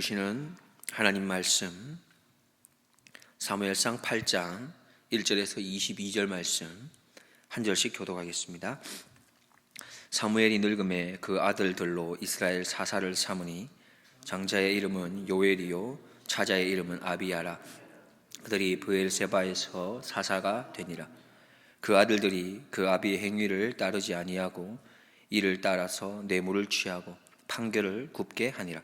주시는 하나님 말씀, 사무엘상 8장 1절에서 22절 말씀 한 절씩 교독하겠습니다. 사무엘이 늙음에 그 아들들로 이스라엘 사사를 삼으니 장자의 이름은 요엘이요 차자의 이름은 아비야라. 그들이 브엘세바에서 사사가 되니라. 그 아들들이 그 아비의 행위를 따르지 아니하고 이를 따라서 뇌물을 취하고 판결을 굽게 하니라.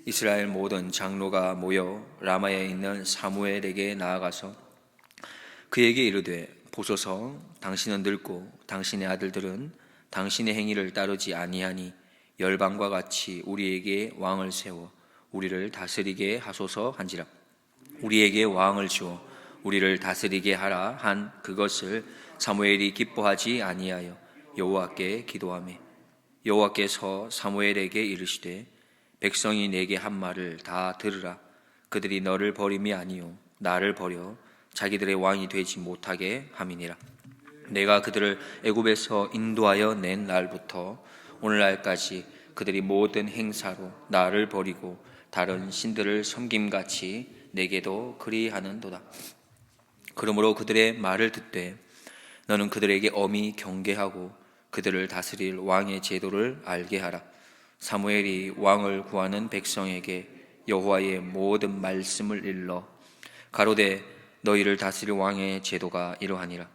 이스라엘 모든 장로가 모여 라마에 있는 사무엘에게 나아가서 그에게 이르되, 보소서, 당신은 늙고 당신의 아들들은 당신의 행위를 따르지 아니하니 열방과 같이 우리에게 왕을 세워 우리를 다스리게 하소서 한지라. 우리에게 왕을 주어 우리를 다스리게 하라 한 그것을 사무엘이 기뻐하지 아니하여 여호와께 기도하며 여호와께서 사무엘에게 이르시되, 백성이 내게 한 말을 다 들으라. 그들이 너를 버림이 아니요 나를 버려 자기들의 왕이 되지 못하게 함이니라. 내가 그들을 애굽에서 인도하여 낸 날부터 오늘날까지 그들이 모든 행사로 나를 버리고 다른 신들을 섬김같이 내게도 그리하는도다. 그러므로 그들의 말을 듣되 너는 그들에게 엄히 경계하고 그들을 다스릴 왕의 제도를 알게 하라. 사무엘이 왕을 구하는 백성에게 여호와의 모든 말씀을 일러 가로되, 너희를 다스릴 왕의 제도가 이러하니라.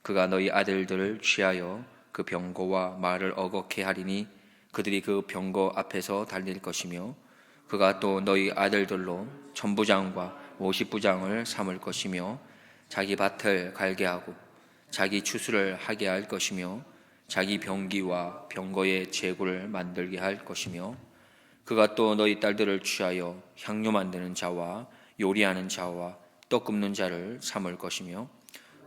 그가 너희 아들들을 취하여 그 병거와 말을 어겁게 하리니 그들이 그 병거 앞에서 달릴 것이며 그가 또 너희 아들들로 천부장과 오십부장을 삼을 것이며 자기 밭을 갈게 하고 자기 추수를 하게 할 것이며 자기 병기와 병거의 제구를 만들게 할 것이며 그가 또 너희 딸들을 취하여 향료 만드는 자와 요리하는 자와 떡 굽는 자를 삼을 것이며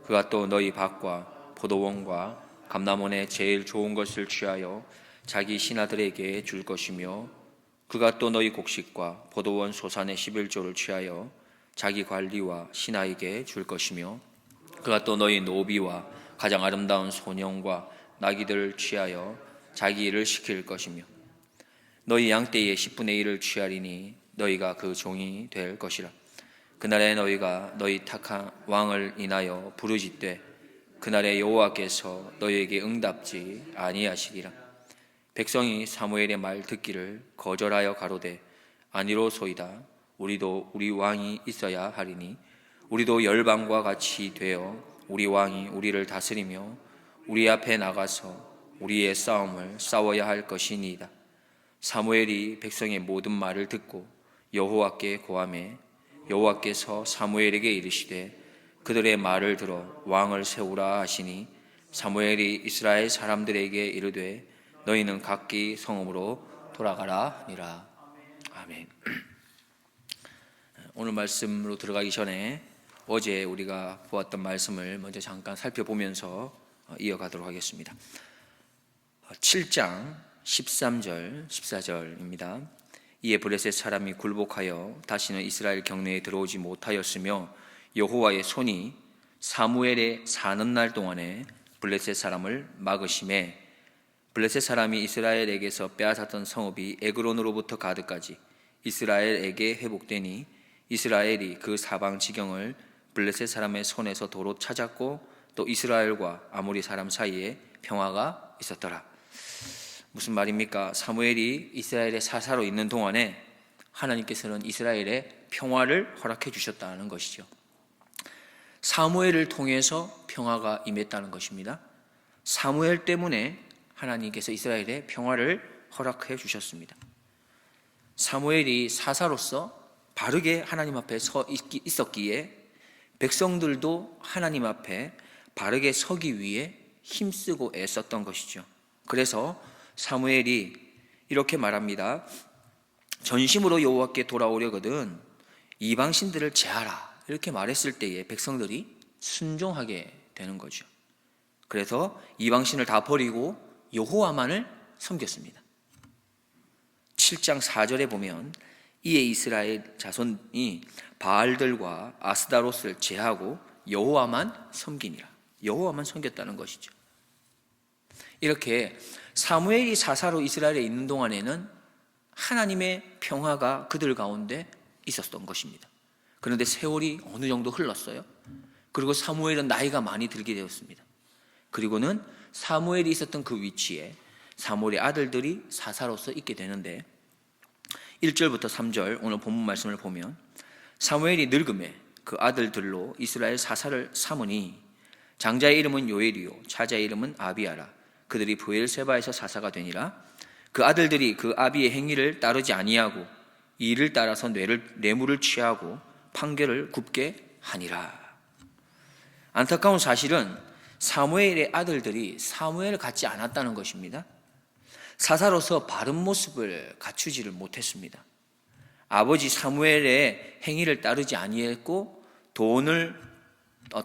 그가 또 너희 밭과 포도원과 감람원의 제일 좋은 것을 취하여 자기 신하들에게 줄 것이며 그가 또 너희 곡식과 포도원 소산의 11조를 취하여 자기 관리와 신하에게 줄 것이며 그가 또 너희 노비와 가장 아름다운 소년과 나귀들을 취하여 자기 일을 시킬 것이며 너희 양떼의 10분의 1을 취하리니 너희가 그 종이 될 것이라. 그날에 너희가 너희 택한 왕을 인하여 부르짖되 그날에 여호와께서 너희에게 응답지 아니하시리라. 백성이 사무엘의 말 듣기를 거절하여 가로되, 아니로소이다. 우리도 우리 왕이 있어야 하리니 우리도 열방과 같이 되어 우리 왕이 우리를 다스리며 우리 앞에 나가서 우리의 싸움을 싸워야 할 것이니이다. 사무엘이 백성의 모든 말을 듣고 여호와께 고하매 여호와께서 사무엘에게 이르시되 그들의 말을 들어 왕을 세우라 하시니 사무엘이 이스라엘 사람들에게 이르되 너희는 각기 성읍으로 돌아가라 하니라. 아멘. 오늘 말씀으로 들어가기 전에 어제 우리가 보았던 말씀을 먼저 잠깐 살펴보면서 이어가도록 하겠습니다. 7장 13절 14절입니다. 이에 블레셋 사람이 굴복하여 다시는 이스라엘 경내에 들어오지 못하였으며 여호와의 손이 사무엘의 사는 날 동안에 블레셋 사람을 막으심에 블레셋 사람이 이스라엘에게서 빼앗았던 성읍이 에그론으로부터 가드까지 이스라엘에게 회복되니 이스라엘이 그 사방 지경을 블레셋 사람의 손에서 도로 찾았고 또 이스라엘과 아모리 사람 사이에 평화가 있었더라. 무슨 말입니까? 사무엘이 이스라엘의 사사로 있는 동안에 하나님께서는 이스라엘에 평화를 허락해 주셨다는 것이죠. 사무엘을 통해서 평화가 임했다는 것입니다. 사무엘 때문에 하나님께서 이스라엘에 평화를 허락해 주셨습니다. 사무엘이 사사로서 바르게 하나님 앞에 서 있었기에 백성들도 하나님 앞에 바르게 서기 위해 힘쓰고 애썼던 것이죠. 그래서 사무엘이 이렇게 말합니다. 전심으로 여호와께 돌아오려거든 이방신들을 제하라. 이렇게 말했을 때에 백성들이 순종하게 되는 거죠. 그래서 이방신을 다 버리고 여호와만을 섬겼습니다. 7장 4절에 보면 이에 이스라엘 자손이 바알들과 아스다롯을 제하고 여호와만 섬기니라. 여호와만 섬겼다는 것이죠. 이렇게 사무엘이 사사로 이스라엘에 있는 동안에는 하나님의 평화가 그들 가운데 있었던 것입니다. 그런데 세월이 어느 정도 흘렀어요. 그리고 사무엘은 나이가 많이 들게 되었습니다. 그리고는 사무엘이 있었던 그 위치에 사무엘의 아들들이 사사로서 있게 되는데 1절부터 3절 오늘 본문 말씀을 보면 사무엘이 늙음에 그 아들들로 이스라엘 사사를 삼으니 장자의 이름은 요엘이요 차자의 이름은 아비야라. 그들이 브엘세바에서 사사가 되니라. 그 아들들이 그 아비의 행위를 따르지 아니하고 이 일을 따라서 뇌물을 취하고 판결을 굽게 하니라. 안타까운 사실은 사무엘의 아들들이 사무엘 같지 않았다는 것입니다. 사사로서 바른 모습을 갖추지를 못했습니다. 아버지 사무엘의 행위를 따르지 아니했고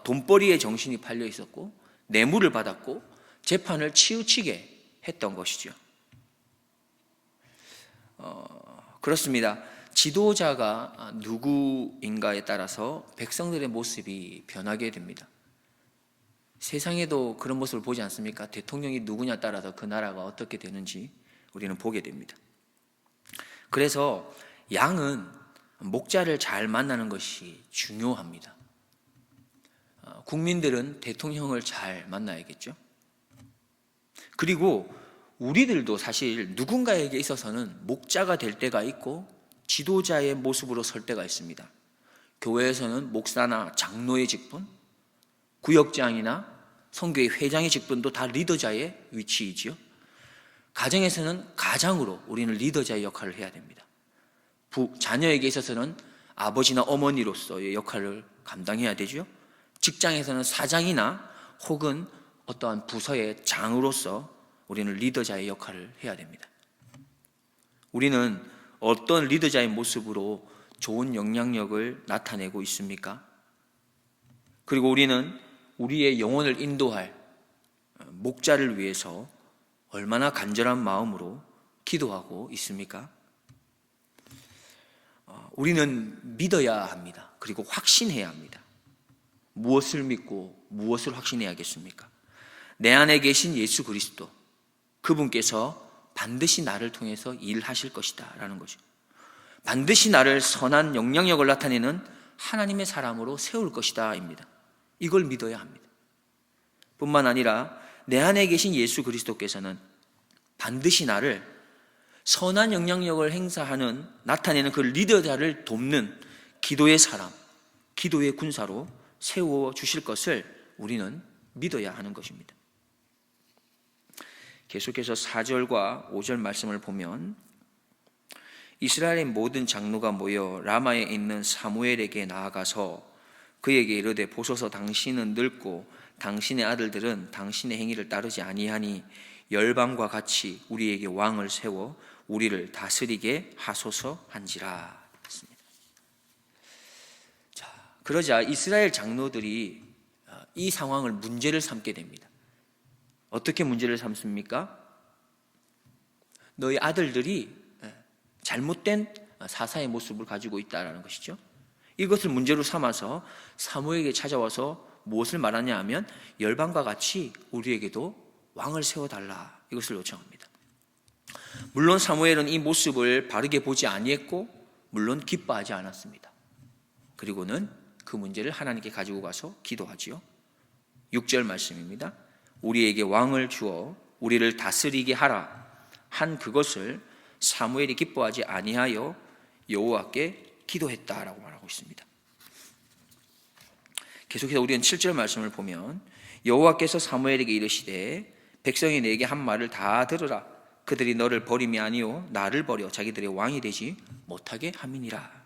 돈벌이에 정신이 팔려 있었고 뇌물을 받았고 재판을 치우치게 했던 것이죠. 그렇습니다. 지도자가 누구인가에 따라서 백성들의 모습이 변하게 됩니다. 세상에도 그런 모습을 보지 않습니까? 대통령이 누구냐에 따라서 그 나라가 어떻게 되는지 우리는 보게 됩니다. 그래서 양은 목자를 잘 만나는 것이 중요합니다. 국민들은 대통령을 잘 만나야겠죠. 그리고 우리들도 사실 누군가에게 있어서는 목자가 될 때가 있고 지도자의 모습으로 설 때가 있습니다. 교회에서는 목사나 장로의 직분, 구역장이나 선교의 회장의 직분도 다 리더자의 위치이지요. 가정에서는 가장으로 우리는 리더자의 역할을 해야 됩니다. 자녀에게 있어서는 아버지나 어머니로서의 역할을 감당해야 되죠. 직장에서는 사장이나 혹은 어떠한 부서의 장으로서 우리는 리더자의 역할을 해야 됩니다. 우리는 어떤 리더자의 모습으로 좋은 영향력을 나타내고 있습니까? 그리고 우리는 우리의 영혼을 인도할 목자를 위해서 얼마나 간절한 마음으로 기도하고 있습니까? 우리는 믿어야 합니다. 그리고 확신해야 합니다. 무엇을 믿고 무엇을 확신해야겠습니까? 내 안에 계신 예수 그리스도, 그분께서 반드시 나를 통해서 일하실 것이다 라는 거죠. 반드시 나를 선한 영향력을 나타내는 하나님의 사람으로 세울 것이다 입니다. 이걸 믿어야 합니다. 뿐만 아니라 내 안에 계신 예수 그리스도께서는 반드시 나를 선한 영향력을 행사하는, 나타내는 그 리더자를 돕는 기도의 사람, 기도의 군사로 세워 주실 것을 우리는 믿어야 하는 것입니다. 계속해서 4절과 5절 말씀을 보면 이스라엘의 모든 장로가 모여 라마에 있는 사무엘에게 나아가서 그에게 이르되 보소서 당신은 늙고 당신의 아들들은 당신의 행위를 따르지 아니하니 열방과 같이 우리에게 왕을 세워 우리를 다스리게 하소서 한지라 했습니다. 자, 그러자 이스라엘 장로들이 이 상황을 문제를 삼게 됩니다. 어떻게 문제를 삼습니까? 너희 아들들이 잘못된 사사의 모습을 가지고 있다는 것이죠. 이것을 문제로 삼아서 사무엘에게 찾아와서 무엇을 말하냐 하면 열방과 같이 우리에게도 왕을 세워달라, 이것을 요청합니다. 물론 사무엘은 이 모습을 바르게 보지 아니했고 물론 기뻐하지 않았습니다. 그리고는 그 문제를 하나님께 가지고 가서 기도하지요. 6절 말씀입니다. 우리에게 왕을 주어 우리를 다스리게 하라 한 그것을 사무엘이 기뻐하지 아니하여 여호와께 기도했다라고 말하고 있습니다. 계속해서 우리는 7절 말씀을 보면 여호와께서 사무엘에게 이르시되 백성이 내게 한 말을 다 들으라. 그들이 너를 버림이 아니요 나를 버려 자기들의 왕이 되지 못하게 함이니라.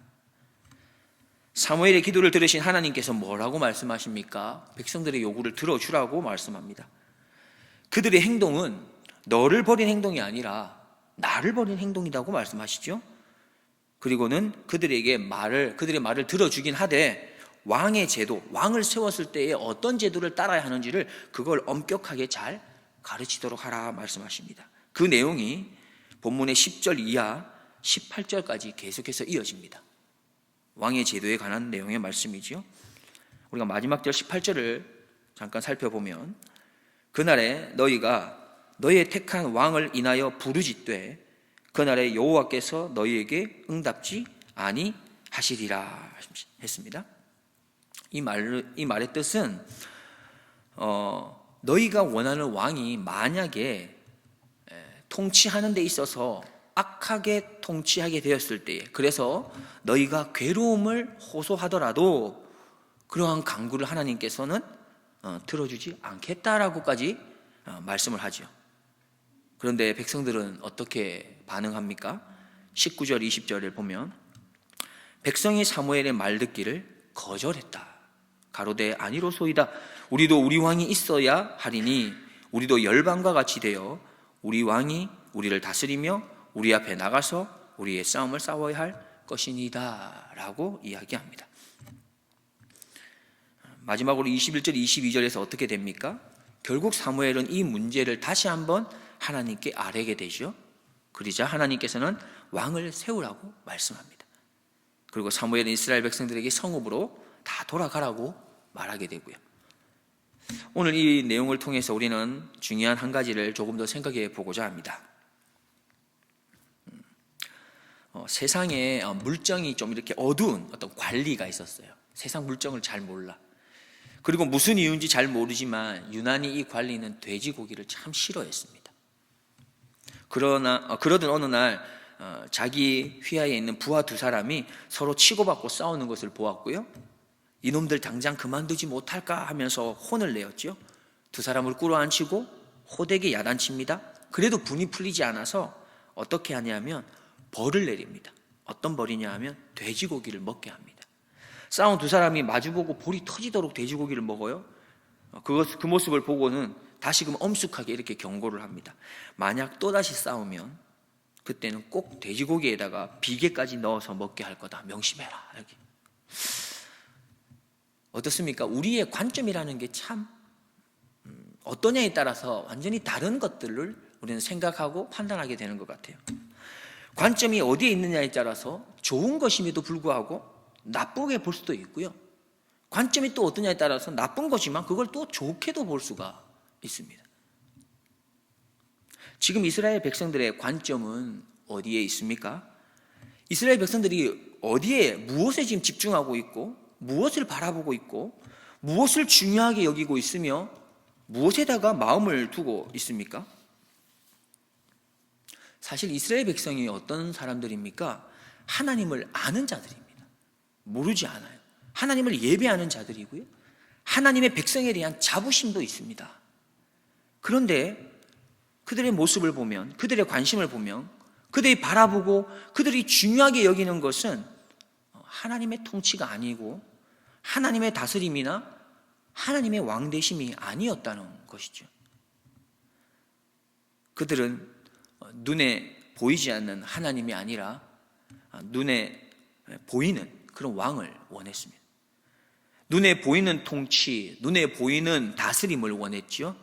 사무엘의 기도를 들으신 하나님께서 뭐라고 말씀하십니까? 백성들의 요구를 들어주라고 말씀합니다. 그들의 행동은 너를 버린 행동이 아니라 나를 버린 행동이라고 말씀하시죠. 그리고는 그들의 말을 들어주긴 하되 왕의 제도, 왕을 세웠을 때에 어떤 제도를 따라야 하는지를 그걸 엄격하게 잘 가르치도록 하라 말씀하십니다. 그 내용이 본문의 10절 이하 18절까지 계속해서 이어집니다. 왕의 제도에 관한 내용의 말씀이죠. 우리가 마지막 절 18절을 잠깐 살펴보면 그날에 너희가 너희의 택한 왕을 인하여 부르짖되 그날에 여호와께서 너희에게 응답지 아니하시리라 했습니다. 이 말의 뜻은 너희가 원하는 왕이 만약에 통치하는 데 있어서 악하게 통치하게 되었을 때에, 그래서 너희가 괴로움을 호소하더라도 그러한 간구를 하나님께서는 들어주지 않겠다라고까지 말씀을 하죠. 그런데 백성들은 어떻게 반응합니까? 19절 20절을 보면 백성이 사무엘의 말 듣기를 거절했다. 가로되 아니로소이다. 우리도 우리 왕이 있어야 하리니 우리도 열방과 같이 되어 우리 왕이 우리를 다스리며 우리 앞에 나가서 우리의 싸움을 싸워야 할 것이니다 라고 이야기합니다. 마지막으로 21절 22절에서 어떻게 됩니까? 결국 사무엘은 이 문제를 다시 한번 하나님께 아뢰게 되죠. 그러자 하나님께서는 왕을 세우라고 말씀합니다. 그리고 사무엘은 이스라엘 백성들에게 성읍으로 다 돌아가라고 말하게 되고요. 오늘 이 내용을 통해서 우리는 중요한 한 가지를 조금 더 생각해 보고자 합니다. 세상에 물정이 좀 이렇게 어두운 어떤 관리가 있었어요. 세상 물정을 잘 몰라. 그리고 무슨 이유인지 잘 모르지만 유난히 이 관리는 돼지고기를 참 싫어했습니다. 그러던 어느 날 자기 휘하에 있는 부하 두 사람이 서로 치고받고 싸우는 것을 보았고요. 이놈들 당장 그만두지 못할까 하면서 혼을 내었죠. 두 사람을 꿇어앉히고 호되게 야단칩니다. 그래도 분이 풀리지 않아서 어떻게 하냐면 벌을 내립니다. 어떤 벌이냐 하면 돼지고기를 먹게 합니다. 싸운 두 사람이 마주보고 볼이 터지도록 돼지고기를 먹어요. 그 모습을 보고는 다시금 엄숙하게 이렇게 경고를 합니다. 만약 또다시 싸우면 그때는 꼭 돼지고기에다가 비계까지 넣어서 먹게 할 거다. 명심해라. 이렇게. 어떻습니까? 우리의 관점이라는 게 참 어떠냐에 따라서 완전히 다른 것들을 우리는 생각하고 판단하게 되는 것 같아요. 관점이 어디에 있느냐에 따라서 좋은 것임에도 불구하고 나쁘게 볼 수도 있고요. 관점이 또 어떠냐에 따라서 나쁜 것이지만 그걸 또 좋게도 볼 수가 있습니다. 지금 이스라엘 백성들의 관점은 어디에 있습니까? 이스라엘 백성들이 어디에 무엇에 지금 집중하고 있고 무엇을 바라보고 있고 무엇을 중요하게 여기고 있으며 무엇에다가 마음을 두고 있습니까? 사실 이스라엘 백성이 어떤 사람들입니까? 하나님을 아는 자들입니다. 모르지 않아요. 하나님을 예배하는 자들이고요. 하나님의 백성에 대한 자부심도 있습니다. 그런데 그들의 모습을 보면, 그들의 관심을 보면, 그들이 바라보고 그들이 중요하게 여기는 것은 하나님의 통치가 아니고 하나님의 다스림이나 하나님의 왕되심이 아니었다는 것이죠. 그들은 눈에 보이지 않는 하나님이 아니라 눈에 보이는 그런 왕을 원했습니다. 눈에 보이는 통치, 눈에 보이는 다스림을 원했죠.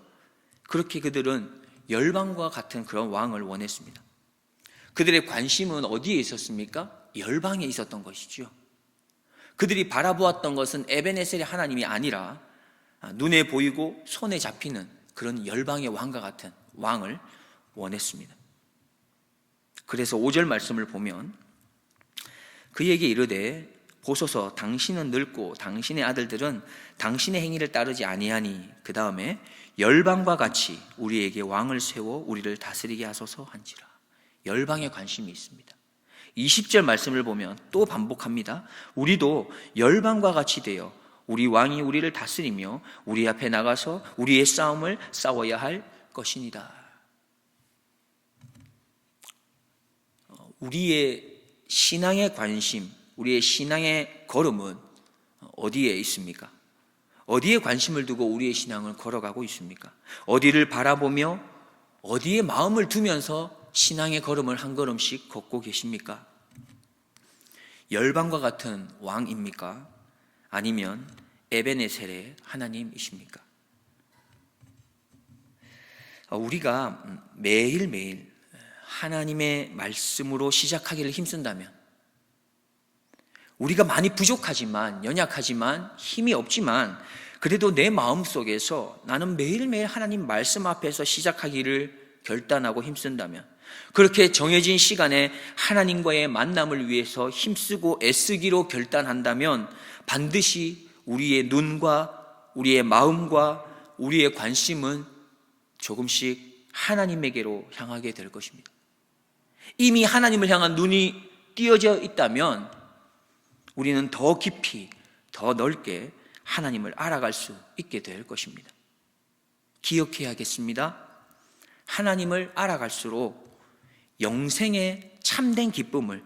그렇게 그들은 열방과 같은 그런 왕을 원했습니다. 그들의 관심은 어디에 있었습니까? 열방에 있었던 것이죠. 그들이 바라보았던 것은 에벤에셀의 하나님이 아니라 눈에 보이고 손에 잡히는 그런 열방의 왕과 같은 왕을 원했습니다. 그래서 5절 말씀을 보면 그에게 이르되 보소서 당신은 늙고 당신의 아들들은 당신의 행위를 따르지 아니하니 그 다음에 열방과 같이 우리에게 왕을 세워 우리를 다스리게 하소서 한지라. 열방에 관심이 있습니다. 20절 말씀을 보면 또 반복합니다. 우리도 열방과 같이 되어 우리 왕이 우리를 다스리며 우리 앞에 나가서 우리의 싸움을 싸워야 할 것이니다. 우리의 신앙의 관심, 우리의 신앙의 걸음은 어디에 있습니까? 어디에 관심을 두고 우리의 신앙을 걸어가고 있습니까? 어디를 바라보며 어디에 마음을 두면서 신앙의 걸음을 한 걸음씩 걷고 계십니까? 열방과 같은 왕입니까? 아니면 에벤에셀의 하나님이십니까? 우리가 매일매일 하나님의 말씀으로 시작하기를 힘쓴다면, 우리가 많이 부족하지만, 연약하지만, 힘이 없지만 그래도 내 마음속에서 나는 매일매일 하나님 말씀 앞에서 시작하기를 결단하고 힘쓴다면, 그렇게 정해진 시간에 하나님과의 만남을 위해서 힘쓰고 애쓰기로 결단한다면 반드시 우리의 눈과 우리의 마음과 우리의 관심은 조금씩 하나님에게로 향하게 될 것입니다. 이미 하나님을 향한 눈이 띄어져 있다면 우리는 더 깊이, 더 넓게 하나님을 알아갈 수 있게 될 것입니다. 기억해야겠습니다. 하나님을 알아갈수록 영생의 참된 기쁨을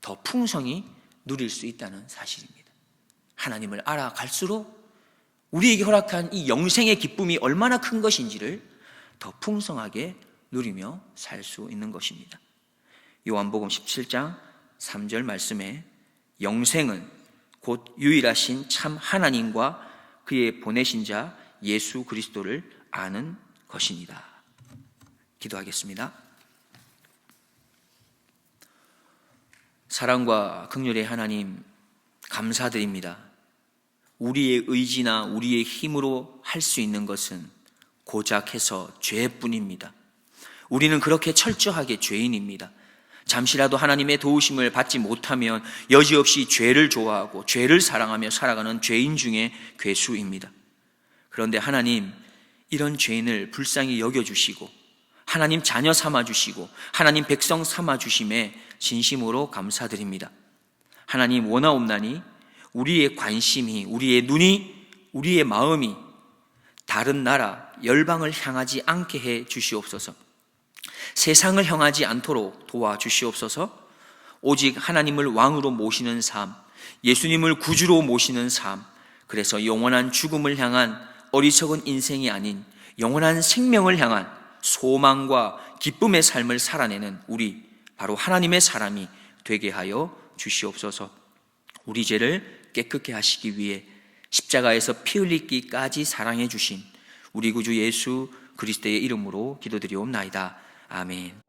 더 풍성히 누릴 수 있다는 사실입니다. 하나님을 알아갈수록 우리에게 허락한 이 영생의 기쁨이 얼마나 큰 것인지를 더 풍성하게 누리며 살 수 있는 것입니다. 요한복음 17장 3절 말씀에 영생은 곧 유일하신 참 하나님과 그의 보내신 자 예수 그리스도를 아는 것이니라. 기도하겠습니다. 사랑과 긍휼의 하나님, 감사드립니다. 우리의 의지나 우리의 힘으로 할 수 있는 것은 고작 해서 죄뿐입니다. 우리는 그렇게 철저하게 죄인입니다. 잠시라도 하나님의 도우심을 받지 못하면 여지없이 죄를 좋아하고 죄를 사랑하며 살아가는 죄인 중에 괴수입니다. 그런데 하나님, 이런 죄인을 불쌍히 여겨주시고 하나님 자녀 삼아주시고 하나님 백성 삼아주심에 진심으로 감사드립니다. 하나님, 원하옵나니 우리의 관심이, 우리의 눈이, 우리의 마음이 다른 나라, 열방을 향하지 않게 해 주시옵소서. 세상을 향하지 않도록 도와주시옵소서. 오직 하나님을 왕으로 모시는 삶, 예수님을 구주로 모시는 삶, 그래서 영원한 죽음을 향한 어리석은 인생이 아닌 영원한 생명을 향한 소망과 기쁨의 삶을 살아내는 우리, 바로 하나님의 사람이 되게 하여 주시옵소서. 우리 죄를 깨끗게 하시기 위해 십자가에서 피 흘리기까지 사랑해 주신 우리 구주 예수 그리스도의 이름으로 기도드리옵나이다. 아멘.